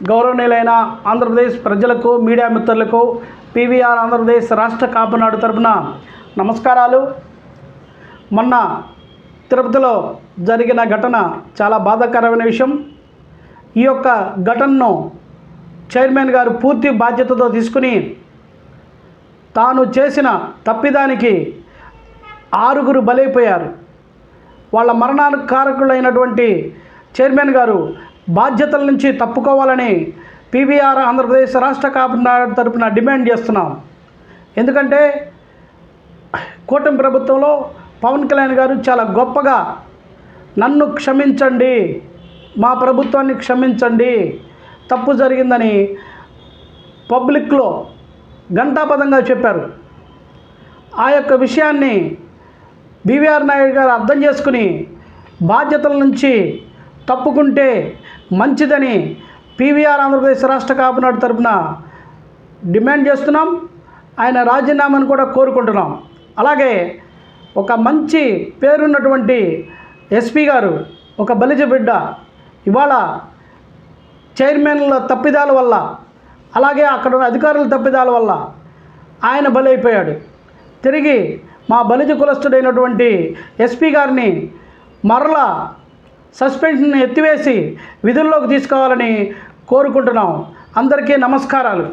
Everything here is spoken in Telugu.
గౌరవనీయులైన ఆంధ్రప్రదేశ్ ప్రజలకు, మీడియా మిత్రులకు పీవీఆర్ ఆంధ్రప్రదేశ్ రాష్ట్ర కాపునాడు తరపున నమస్కారాలు. మొన్న తిరుపతిలో జరిగిన ఘటన చాలా బాధాకరమైన విషయం. ఈ యొక్క ఘటనను చైర్మన్ గారు పూర్తి బాధ్యతతో తీసుకుని తాను చేసిన తప్పిదానికి 6 బలైపోయారు. వాళ్ళ మరణానికి కారకులైనటువంటి చైర్మన్ గారు బాధ్యతల నుంచి తప్పుకోవాలని పీవీఆర్ ఆంధ్రప్రదేశ్ రాష్ట్ర కాపునాడు తరపున డిమాండ్ చేస్తున్నాం. ఎందుకంటే కూటమి ప్రభుత్వంలో పవన్ కళ్యాణ్ గారు చాలా గొప్పగా నన్ను క్షమించండి, మా ప్రభుత్వాన్ని క్షమించండి, తప్పు జరిగిందని పబ్లిక్లో ఘంటాపథంగా చెప్పారు. ఆ యొక్క విషయాన్ని బీవీఆర్ నాయుడు గారు అర్థం చేసుకుని బాధ్యతల నుంచి తప్పుకుంటే మంచిదని పీవీఆర్ ఆంధ్రప్రదేశ్ రాష్ట్ర కాపునాడు తరపున డిమాండ్ చేస్తున్నాం. ఆయన రాజీనామాను కూడా కోరుకుంటున్నాం. అలాగే ఒక మంచి పేరున్నటువంటి ఎస్పీ గారు, ఒక బలిజ బిడ్డ, ఇవాళ చైర్మన్ల తప్పిదాల వల్ల, అలాగే అక్కడ ఉన్న అధికారుల తప్పిదాల వల్ల ఆయన బలైపోయాడు. తిరిగి మా బలిజ కులస్తుడైనటువంటి ఎస్పీ గారిని మరలా సస్పెన్షన్ ఎత్తివేసి విధుల్లోకి తీసుకోవాలని కోరుకుంటున్నాం. అందరికీ నమస్కారాలు.